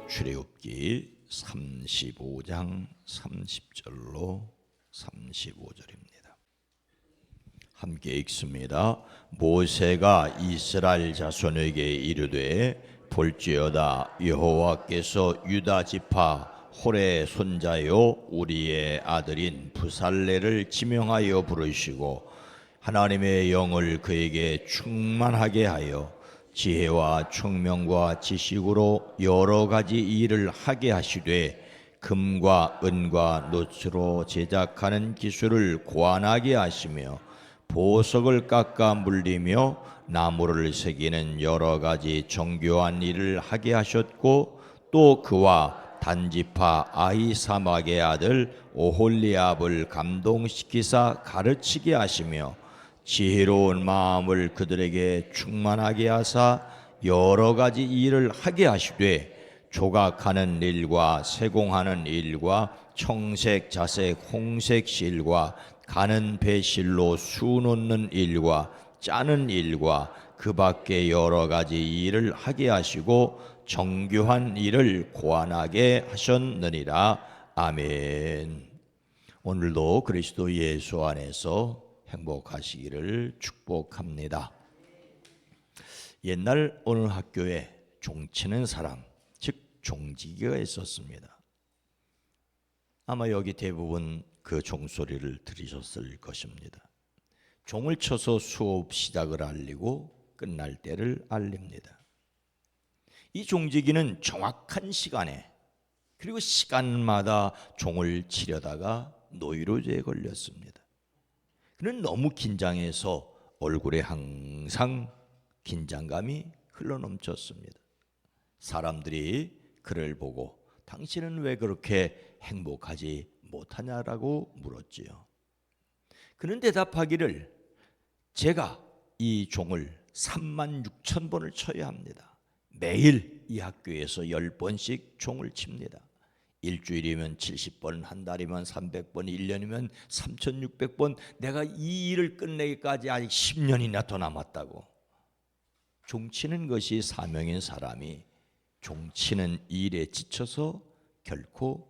출애굽기 35장 30절로 35절입니다. 함께 읽습니다. 모세가 이스라엘 자손에게 이르되 볼지어다 여호와께서 유다 지파 홀의 손자요 우리의 아들인 부살레를 지명하여 부르시고 하나님의 영을 그에게 충만하게 하여 지혜와 총명과 지식으로 여러 가지 일을 하게 하시되 금과 은과 놋으로 제작하는 기술을 고안하게 하시며 보석을 깎아 물리며 나무를 새기는 여러 가지 정교한 일을 하게 하셨고 또 그와 단지파 아히사막의 아들 오홀리압을 감동시키사 가르치게 하시며 지혜로운 마음을 그들에게 충만하게 하사 여러 가지 일을 하게 하시되 조각하는 일과 세공하는 일과 청색, 자색, 홍색 실과 가는 배실로 수 놓는 일과 짜는 일과 그 밖에 여러 가지 일을 하게 하시고 정교한 일을 고안하게 하셨느니라. 아멘. 오늘도 그리스도 예수 안에서 행복하시기를 축복합니다. 옛날 어느 학교에 종치는 사람, 즉 종지기가 있었습니다. 아마 여기 대부분 그 종소리를 들으셨을 것입니다. 종을 쳐서 수업 시작을 알리고 끝날 때를 알립니다. 이 종지기는 정확한 시간에 그리고 시간마다 종을 치려다가 노이로제에 걸렸습니다. 그는 너무 긴장해서 얼굴에 항상 긴장감이 흘러넘쳤습니다. 사람들이 그를 보고 당신은 왜 그렇게 행복하지 못하냐라고 물었지요. 그는 대답하기를 제가 이 종을 36,000번을 쳐야 합니다. 매일 이 학교에서 10번씩 종을 칩니다. 일주일이면 70번, 한 달이면 300번, 1년이면 3,600번. 내가 이 일을 끝내기까지 아직 10년이나 더 남았다고. 종치는 것이 사명인 사람이 종치는 일에 지쳐서 결코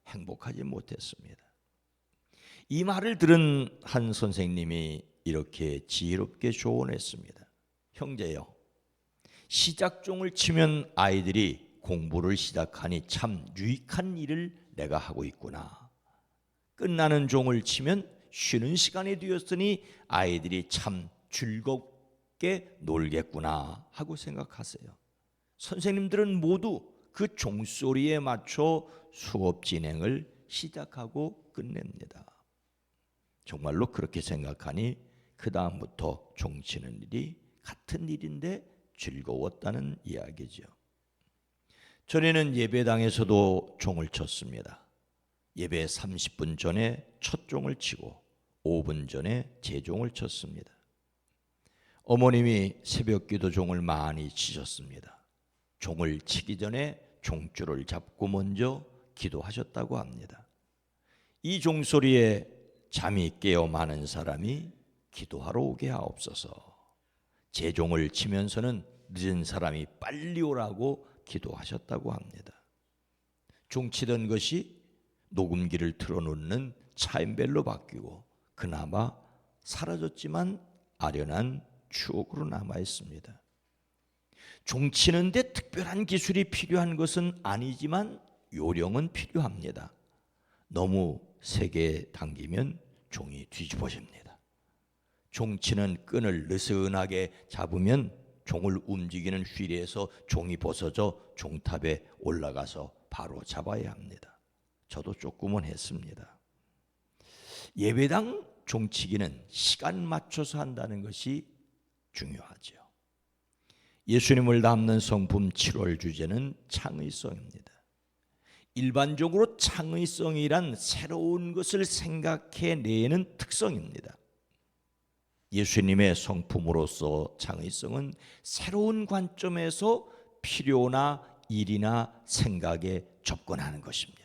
행복하지 못했습니다. 이 말을 들은 한 선생님이 이렇게 지혜롭게 조언했습니다. 형제여, 시작종을 치면 아이들이 공부를 시작하니 참 유익한 일을 내가 하고 있구나. 끝나는 종을 치면 쉬는 시간이 되었으니 아이들이 참 즐겁게 놀겠구나 하고 생각하세요. 선생님들은 모두 그 종소리에 맞춰 수업 진행을 시작하고 끝냅니다. 정말로 그렇게 생각하니 그 다음부터 종치는 일이 같은 일인데 즐거웠다는 이야기죠. 전에는 예배당에서도 종을 쳤습니다. 예배 30분 전에 첫 종을 치고 5분 전에 재종을 쳤습니다. 어머님이 새벽기도 종을 많이 치셨습니다. 종을 치기 전에 종줄을 잡고 먼저 기도하셨다고 합니다. 이 종소리에 잠이 깨어 많은 사람이 기도하러 오게 하옵소서. 재종을 치면서는 늦은 사람이 빨리 오라고 기도하셨다고 합니다. 종치던 것이 녹음기를 틀어놓는 차임벨로 바뀌고 그나마 사라졌지만 아련한 추억으로 남아 있습니다. 종치는데 특별한 기술이 필요한 것은 아니지만 요령은 필요합니다. 너무 세게 당기면 종이 뒤집어집니다. 종치는 끈을 느슨하게 잡으면 종을 움직이는 휠에서 종이 벗어져 종탑에 올라가서 바로 잡아야 합니다. 저도 조금은 했습니다. 예배당 종치기는 시간 맞춰서 한다는 것이 중요하죠. 예수님을 담는 성품 7월 주제는 창의성입니다. 일반적으로 창의성이란 새로운 것을 생각해내는 특성입니다. 예수님의 성품으로서 창의성은 새로운 관점에서 필요나 일이나 생각에 접근하는 것입니다.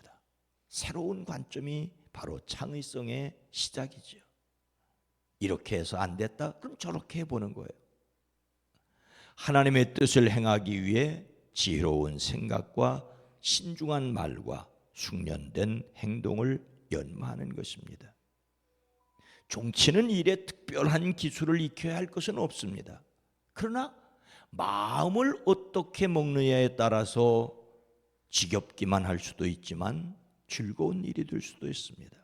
새로운 관점이 바로 창의성의 시작이죠. 이렇게 해서 안 됐다? 그럼 저렇게 해보는 거예요. 하나님의 뜻을 행하기 위해 지혜로운 생각과 신중한 말과 숙련된 행동을 연마하는 것입니다. 종치는 일에 특별한 기술을 익혀야 할 것은 없습니다. 그러나 마음을 어떻게 먹느냐에 따라서 지겹기만 할 수도 있지만 즐거운 일이 될 수도 있습니다.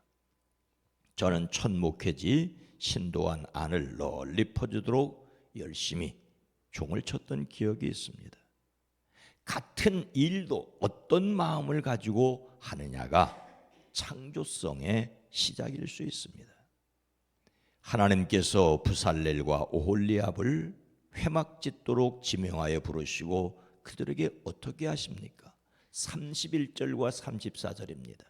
저는 첫 목회지 신도한 안을 널리 퍼지도록 열심히 종을 쳤던 기억이 있습니다. 같은 일도 어떤 마음을 가지고 하느냐가 창조성의 시작일 수 있습니다. 하나님께서 부살렐과 오홀리압을 회막짓도록 지명하여 부르시고 그들에게 어떻게 하십니까? 31절과 34절입니다.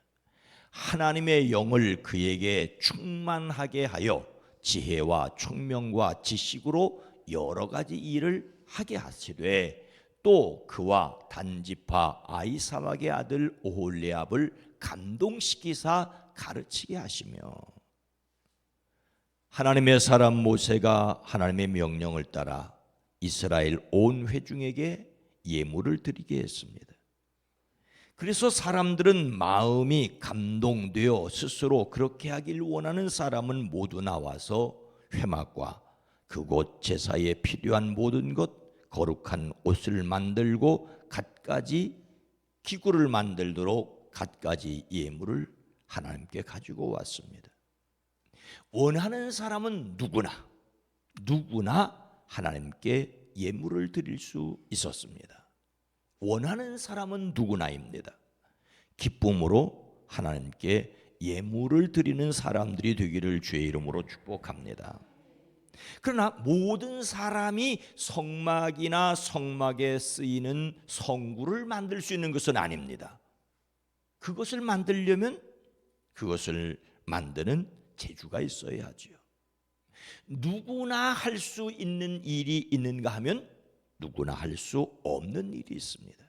하나님의 영을 그에게 충만하게 하여 지혜와 총명과 지식으로 여러 가지 일을 하게 하시되 또 그와 단지파 아히사막의 아들 오홀리압을 감동시키사 가르치게 하시며, 하나님의 사람 모세가 하나님의 명령을 따라 이스라엘 온 회중에게 예물을 드리게 했습니다. 그래서 사람들은 마음이 감동되어 스스로 그렇게 하길 원하는 사람은 모두 나와서 회막과 그곳 제사에 필요한 모든 것, 거룩한 옷을 만들고 갖가지 기구를 만들도록 갖가지 예물을 하나님께 가지고 왔습니다. 원하는 사람은 누구나 하나님께 예물을 드릴 수 있었습니다. 원하는 사람은 누구나입니다. 기쁨으로 하나님께 예물을 드리는 사람들이 되기를 주의 이름으로 축복합니다. 그러나 모든 사람이 성막이나 성막에 쓰이는 성구를 만들 수 있는 것은 아닙니다. 그것을 만들려면 그것을 만드는 재주가 있어야 하지요. 누구나 할 수 있는 일이 있는가 하면 누구나 할 수 없는 일이 있습니다.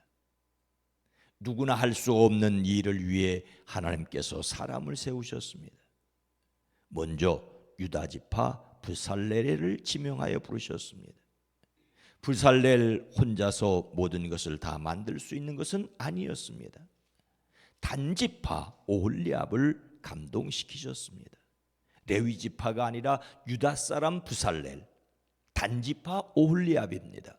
누구나 할 수 없는 일을 위해 하나님께서 사람을 세우셨습니다. 먼저 유다지파 부살렐을 지명하여 부르셨습니다. 부살렐 혼자서 모든 것을 다 만들 수 있는 것은 아니었습니다. 단지파 오홀리압을 감동시키셨습니다. 레위지파가 아니라 유다 사람 부살렐, 단지파 오홀리압입니다.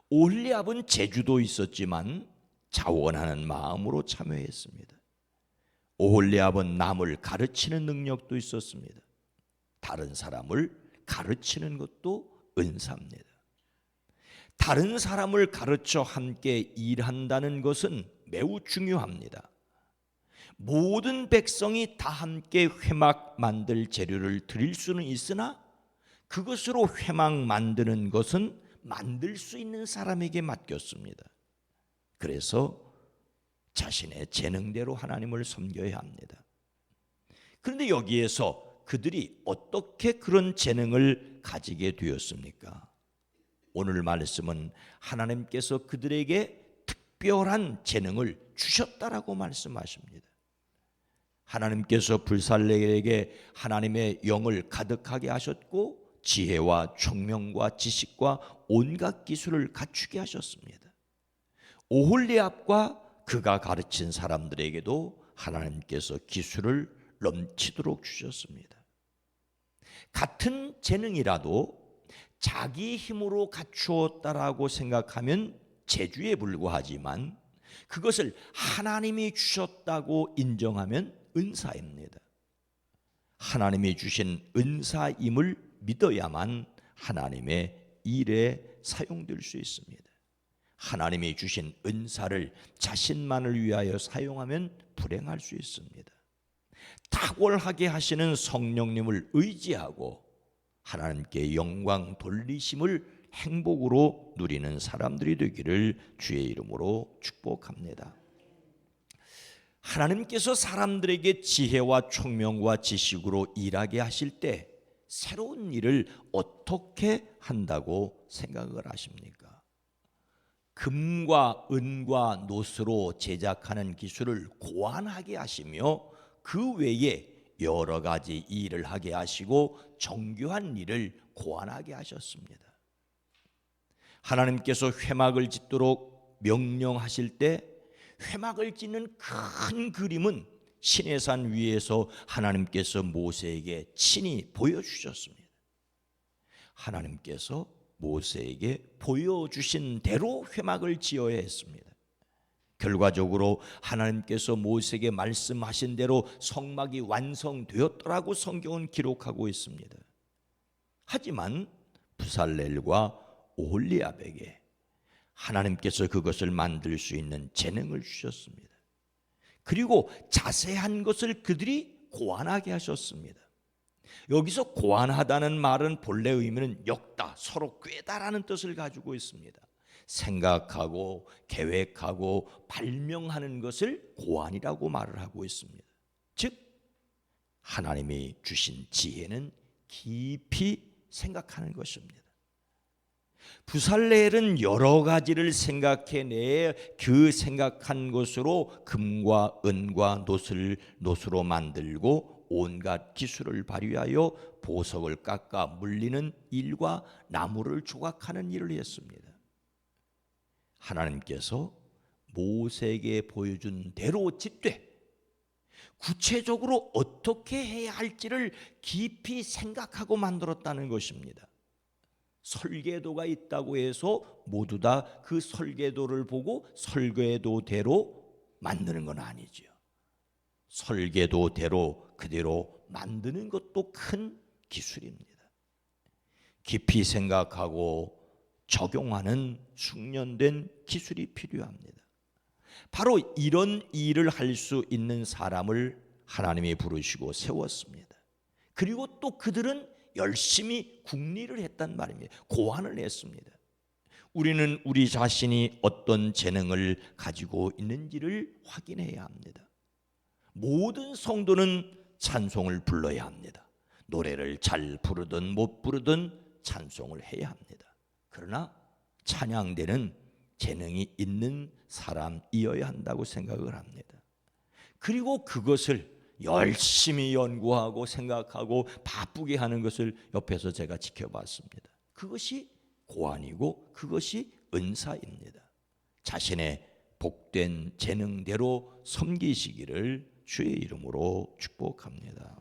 오홀리압은 재주도 있었지만 자원하는 마음으로 참여했습니다. 오홀리압은 남을 가르치는 능력도 있었습니다. 다른 사람을 가르치는 것도 은사입니다. 다른 사람을 가르쳐 함께 일한다는 것은 매우 중요합니다. 모든 백성이 다 함께 회막 만들 재료를 드릴 수는 있으나 그것으로 회막 만드는 것은 만들 수 있는 사람에게 맡겼습니다. 그래서 자신의 재능대로 하나님을 섬겨야 합니다. 그런데 여기에서 그들이 어떻게 그런 재능을 가지게 되었습니까? 오늘 말씀은 하나님께서 그들에게 특별한 재능을 주셨다라고 말씀하십니다. 하나님께서 불살렐에게 하나님의 영을 가득하게 하셨고 지혜와 총명과 지식과 온갖 기술을 갖추게 하셨습니다. 오홀리압과 그가 가르친 사람들에게도 하나님께서 기술을 넘치도록 주셨습니다. 같은 재능이라도 자기 힘으로 갖추었다라고 생각하면 재주에 불과하지만 그것을 하나님이 주셨다고 인정하면 은사입니다. 하나님이 주신 은사임을 믿어야만 하나님의 일에 사용될 수 있습니다. 하나님이 주신 은사를 자신만을 위하여 사용하면 불행할 수 있습니다. 탁월하게 하시는 성령님을 의지하고 하나님께 영광 돌리심을 행복으로 누리는 사람들이 되기를 주의 이름으로 축복합니다. 하나님께서 사람들에게 지혜와 총명과 지식으로 일하게 하실 때 새로운 일을 어떻게 한다고 생각을 하십니까? 금과 은과 노스로 제작하는 기술을 고안하게 하시며 그 외에 여러 가지 일을 하게 하시고 정교한 일을 고안하게 하셨습니다. 하나님께서 회막을 짓도록 명령하실 때 회막을 짓는 큰 그림은 시내산 위에서 하나님께서 모세에게 친히 보여주셨습니다. 하나님께서 모세에게 보여주신 대로 회막을 지어야 했습니다. 결과적으로 하나님께서 모세에게 말씀하신 대로 성막이 완성되었더라고 성경은 기록하고 있습니다. 하지만 부살렐과 오홀리압에게 하나님께서 그것을 만들 수 있는 재능을 주셨습니다. 그리고 자세한 것을 그들이 고안하게 하셨습니다. 여기서 고안하다는 말은 본래 의미는 엮다, 서로 꿰다라는 뜻을 가지고 있습니다. 생각하고 계획하고 발명하는 것을 고안이라고 말을 하고 있습니다. 즉 하나님이 주신 지혜는 깊이 생각하는 것입니다. 부살렐은 여러 가지를 생각해내 그 생각한 것으로 금과 은과 노스로 만들고 온갖 기술을 발휘하여 보석을 깎아 물리는 일과 나무를 조각하는 일을 했습니다. 하나님께서 모세에게 보여준 대로 짓되 구체적으로 어떻게 해야 할지를 깊이 생각하고 만들었다는 것입니다. 설계도가 있다고 해서 모두 다 그 설계도를 보고 설계도대로 만드는 건 아니지요. 설계도대로 그대로 만드는 것도 큰 기술입니다. 깊이 생각하고 적용하는 숙련된 기술이 필요합니다. 바로 이런 일을 할 수 있는 사람을 하나님이 부르시고 세웠습니다. 그리고 또 그들은 열심히 궁리를 했단 말입니다. 고안을 했습니다. 우리는 우리 자신이 어떤 재능을 가지고 있는지를 확인해야 합니다. 모든 성도는 찬송을 불러야 합니다. 노래를 잘 부르든 못 부르든 찬송을 해야 합니다. 그러나 찬양대는 재능이 있는 사람이어야 한다고 생각을 합니다. 그리고 그것을 열심히 연구하고 생각하고 바쁘게 하는 것을 옆에서 제가 지켜봤습니다. 그것이 고안이고 그것이 은사입니다. 자신의 복된 재능대로 섬기시기를 주의 이름으로 축복합니다.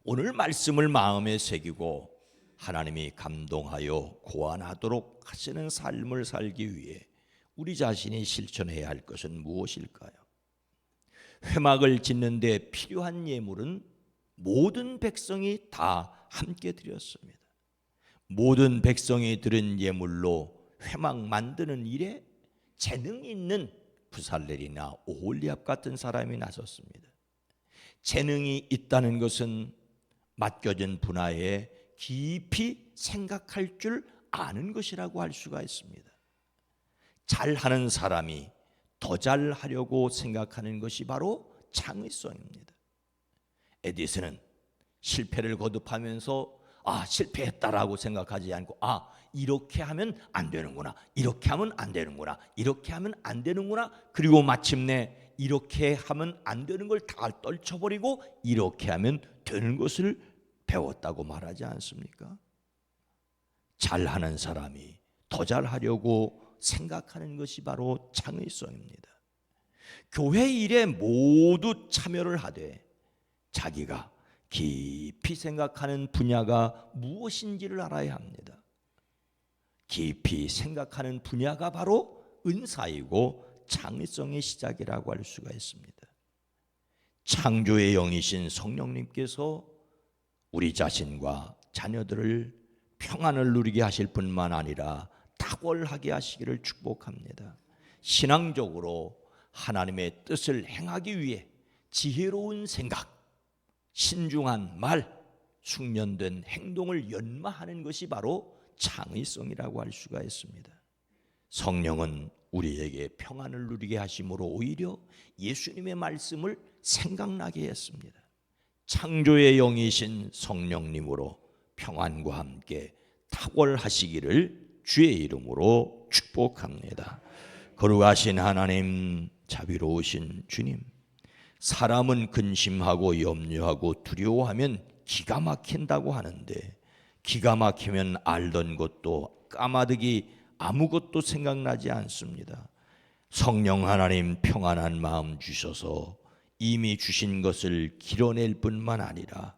오늘 말씀을 마음에 새기고 하나님이 감동하여 고안하도록 하시는 삶을 살기 위해 우리 자신이 실천해야 할 것은 무엇일까요? 회막을 짓는 데 필요한 예물은 모든 백성이 다 함께 드렸습니다. 모든 백성이 드린 예물로 회막 만드는 일에 재능 있는 부살렐이나 오홀리압 같은 사람이 나섰습니다. 재능이 있다는 것은 맡겨진 분야에 깊이 생각할 줄 아는 것이라고 할 수가 있습니다. 잘하는 사람이 더 잘하려고 생각하는 것이 바로 창의성입니다. 에디슨은 실패를 거듭하면서 실패했다라고 생각하지 않고 이렇게 하면 안 되는구나, 이렇게 하면 안 되는구나, 이렇게 하면 안 되는구나, 그리고 마침내 이렇게 하면 안 되는 걸 다 떨쳐버리고 이렇게 하면 되는 것을 배웠다고 말하지 않습니까? 잘하는 사람이 더 잘하려고 생각하는 것이 바로 창의성입니다. 교회 일에 모두 참여를 하되 자기가 깊이 생각하는 분야가 무엇인지를 알아야 합니다. 깊이 생각하는 분야가 바로 은사이고 창의성의 시작이라고 할 수가 있습니다. 창조의 영이신 성령님께서 우리 자신과 자녀들을 평안을 누리게 하실 뿐만 아니라 탁월하게 하시기를 축복합니다. 신앙적으로 하나님의 뜻을 행하기 위해 지혜로운 생각, 신중한 말, 숙련된 행동을 연마하는 것이 바로 창의성이라고 할 수가 있습니다. 성령은 우리에게 평안을 누리게 하심으로 오히려 예수님의 말씀을 생각나게 했습니다. 창조의 영이신 성령님으로 평안과 함께 탁월하시기를 주의 이름으로 축복합니다. 거룩하신 하나님, 자비로우신 주님, 사람은 근심하고 염려하고 두려워하면 기가 막힌다고 하는데 기가 막히면 알던 것도 까마득이 아무것도 생각나지 않습니다. 성령 하나님 평안한 마음 주셔서 이미 주신 것을 길어낼 뿐만 아니라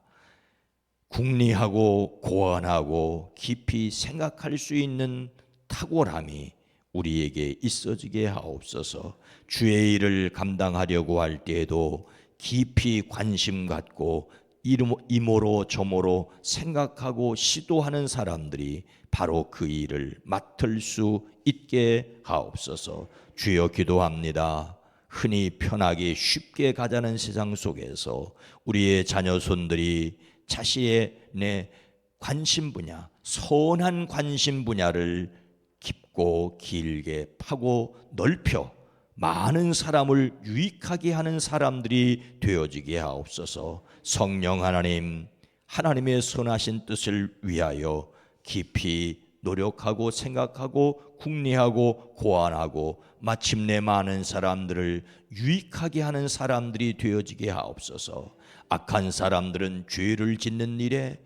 궁리하고 고안하고 깊이 생각할 수 있는 탁월함이 우리에게 있어지게 하옵소서. 주의 일을 감당하려고 할 때에도 깊이 관심 갖고 이모로 저모로 생각하고 시도하는 사람들이 바로 그 일을 맡을 수 있게 하옵소서. 주여 기도합니다. 흔히 편하게 쉽게 가자는 세상 속에서 우리의 자녀손들이 자신의 내 관심 분야, 선한 관심 분야를 깊고 길게 파고 넓혀 많은 사람을 유익하게 하는 사람들이 되어지게 하옵소서. 성령 하나님, 하나님의 선하신 뜻을 위하여 깊이 노력하고 생각하고 궁리하고 고안하고 마침내 많은 사람들을 유익하게 하는 사람들이 되어지게 하옵소서. 악한 사람들은 죄를 짓는 일에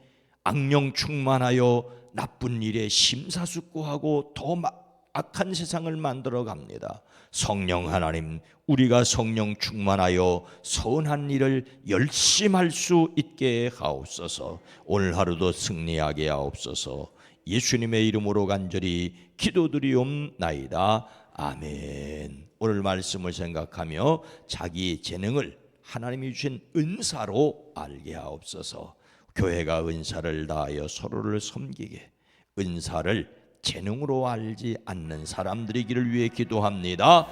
악령 충만하여 나쁜 일에 심사숙고하고 더 악한 세상을 만들어 갑니다. 성령 하나님, 우리가 성령 충만하여 선한 일을 열심히 할 수 있게 하옵소서. 오늘 하루도 승리하게 하옵소서. 예수님의 이름으로 간절히 기도드리옵나이다. 아멘. 오늘 말씀을 생각하며 자기 재능을 하나님이 주신 은사로 알게 하옵소서. 교회가 은사를 다하여 서로를 섬기게, 은사를 재능으로 알지 않는 사람들이기를 위해 기도합니다.